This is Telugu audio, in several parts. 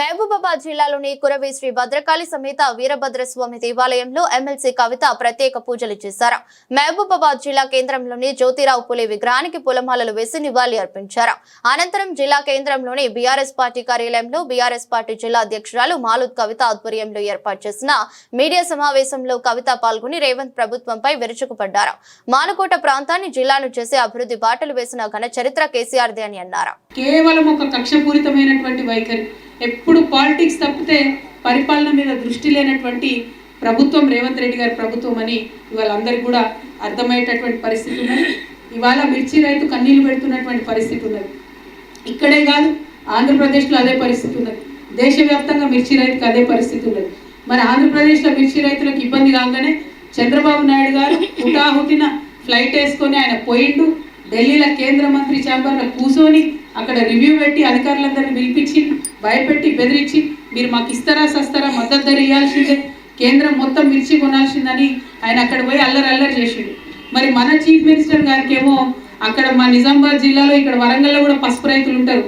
మహబూబాబాద్ జిల్లాలోని కురవి శ్రీ భద్రకాళి సమేత వీరభద్రస్వామి దేవాలయంలో ఎమ్మెల్సీ కవిత ప్రత్యేక పూజలు చేశారు. మహబూబాబాద్ జిల్లా కేంద్రంలోని జ్యోతిరావు పులే విగ్రహానికి పూలమాలలు వేసి నివాళి అర్పించారు. అనంతరం జిల్లా కేంద్రంలోని బీఆర్ఎస్ పార్టీ కార్యాలయంలో బీఆర్ఎస్ పార్టీ జిల్లా అధ్యక్షురాలు మాలుద్ కవిత ఆధ్వర్యంలో ఏర్పాటు చేసిన మీడియా సమావేశంలో కవిత పాల్గొని రేవంత్ ప్రభుత్వంపై విరుచుకుపడ్డారు. మానుకోట ప్రాంతాన్ని జిల్లాను చేసే అభివృద్ధి బాటలు వేసిన ఘన చరిత్ర కేసీఆర్దే అని అన్నారు. కేవలం ఒక కక్షపూరితమైనటువంటి వైఖరి, ఎప్పుడు పాలిటిక్స్ తప్పితే పరిపాలన మీద దృష్టి లేనటువంటి ప్రభుత్వం రేవంత్ రెడ్డి గారి ప్రభుత్వం అని ఇవాళ అందరికీ కూడా అర్థమయ్యేటటువంటి పరిస్థితి ఉన్నది. ఇవాళ మిర్చి రైతు కన్నీళ్లు పెడుతున్నటువంటి పరిస్థితి ఉన్నది. ఇక్కడే కాదు, ఆంధ్రప్రదేశ్లో అదే పరిస్థితి ఉన్నది. దేశవ్యాప్తంగా మిర్చి రైతుకు అదే పరిస్థితి ఉన్నది. మరి ఆంధ్రప్రదేశ్లో మిర్చి రైతులకు ఇబ్బంది కాగానే చంద్రబాబు నాయుడు గారు హుటాహుటిన ఫ్లైట్ వేసుకొని ఆయన పోయిండు. ఢిల్లీలో కేంద్ర మంత్రి ఛాంబర్లో కూర్చొని అక్కడ రివ్యూ పెట్టి అధికారులందరినీ పిలిపించి భయపెట్టి బెదిరించి మీరు మాకు ఇస్తారా సస్తారా మద్దతు ధర ఇవ్వాల్సిందే, కేంద్రం మొత్తం మిర్చి కొనాల్సిందని ఆయన అక్కడ పోయి అల్లరి చేసిండు. మరి మన చీఫ్ మినిస్టర్ గారికి ఏమో అక్కడ మా నిజామాబాద్ జిల్లాలో ఇక్కడ వరంగల్లో కూడా పసుపు రైతులు ఉంటారు,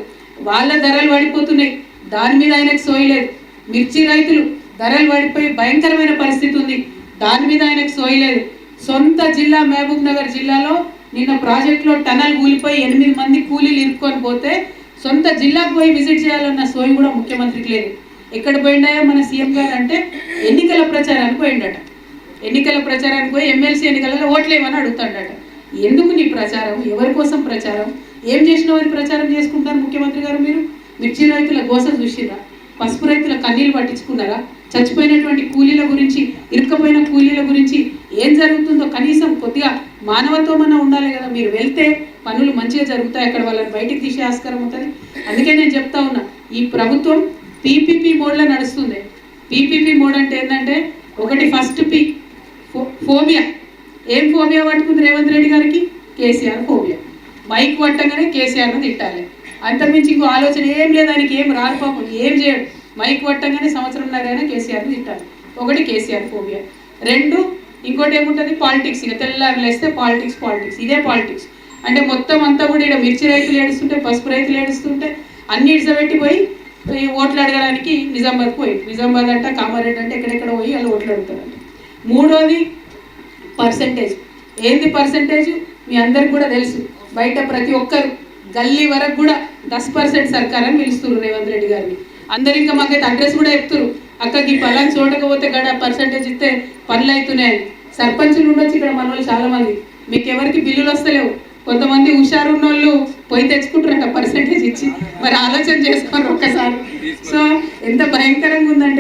వాళ్ళ ధరలు పడిపోతున్నాయి, దాని మీద ఆయనకు సోయలేదు. మిర్చి రైతులు ధరలు పడిపోయి భయంకరమైన పరిస్థితి ఉంది, దాని మీద ఆయనకు సోయలేదు. సొంత జిల్లా మహబూబ్ నగర్ జిల్లాలో నిన్న ప్రాజెక్టులో టనల్ కూలిపోయి 8 మంది కూలీలు ఇరుక్కొని పోతే సొంత జిల్లాకు పోయి విజిట్ చేయాలన్న సోయి కూడా ముఖ్యమంత్రికి లేదు. ఎక్కడ పోయిండాయో మన సీఎం గారు అంటే ఎన్నికల ప్రచారానికి పోయిండట. ఎన్నికల ప్రచారానికి పోయి ఎమ్మెల్సీ ఎన్నికలలో ఓట్లేమని అడుగుతాడట. ఎందుకు నీ ప్రచారం, ఎవరి కోసం ప్రచారం, ఏం చేసినవని ప్రచారం చేసుకుంటారు ముఖ్యమంత్రి గారు? మీరు మిర్చి రైతుల గోస చూసిరా, పసుపు రైతుల కన్నీళ్ళు పట్టించుకున్నారా? చచ్చిపోయినటువంటి కూలీల గురించి, ఇరుక్కపోయిన కూలీల గురించి ఏం జరుగుతుందో కనీసం కొద్దిగా మానవత్వమన్నా ఉండాలి కదా. మీరు వెళ్తే పనులు మంచిగా జరుగుతాయి, అక్కడ వాళ్ళని బయటికి తీసే ఆస్కారం ఉంటుంది. అందుకే నేను చెప్తా ఉన్నా, ఈ ప్రభుత్వం పీపీపీ మోడ్లో నడుస్తుంది. పీపీపీ మోడ్ అంటే ఏంటంటే ఒకటి ఫస్ట్ పీ ఫోబియా. ఏం ఫోబియా పట్టుకుంది రేవంత్ రెడ్డి గారికి? కేసీఆర్ ఫోబియా. మైక్ పట్టగానే కేసీఆర్ను తిట్టాలి, అంతకుమించి ఇంకో ఆలోచన ఏం లేదు. ఆయనకి ఏం రాదు, పాపం ఏం చేయడు. మైక్ పట్టగానే సంవత్సరంన్నరైనా కేసీఆర్ని తిట్టాలి. ఒకటి కేసీఆర్ ఫోబియా. రెండు, ఇంకోటి ఏముంటుంది? పాలిటిక్స్. ఇక తెల్లారు లేస్తే పాలిటిక్స్ ఇదే పాలిటిక్స్. అంటే మొత్తం అంతా కూడా ఇక్కడ మిర్చి రైతులు ఏడుస్తుంటే, పసుపు రైతులు ఏడుస్తుంటే అన్ని ఇడిసబెట్టిపోయి ఓట్లు అడగడానికి నిజామాబాద్కి పోయి, నిజామాబాద్ అంటే కామారెడ్డి అంటే ఎక్కడెక్కడ పోయి వాళ్ళు ఓట్లు అడుగుతారంట. మూడోది పర్సంటేజ్. ఏంది పర్సంటేజ్? మీ అందరికి కూడా తెలుసు. బయట ప్రతి ఒక్కరు గల్లీ వరకు కూడా 10% సర్కార్ అని పిలుస్తున్నారు రేవంత్ రెడ్డి గారిని. అందరు ఇంకా మాకైతే అడ్రస్ కూడా చెప్తారు, అక్కడికి పలానా చూడకపోతే గడ పర్సంటేజ్ ఇస్తే పనులు అవుతున్నాయని. సర్పంచులు ఉండొచ్చు ఇక్కడ మన వాళ్ళు చాలా మంది, మీకు ఎవరికి బిల్లులు వస్తలేవు. కొంతమంది హుషారు ఉన్న వాళ్ళు పోయి తెచ్చుకుంటారంట పర్సంటేజ్ ఇచ్చి. మరి ఆలోచన చేసుకోరు ఒక్కసారి. సో ఎంత భయంకరంగా ఉందంటే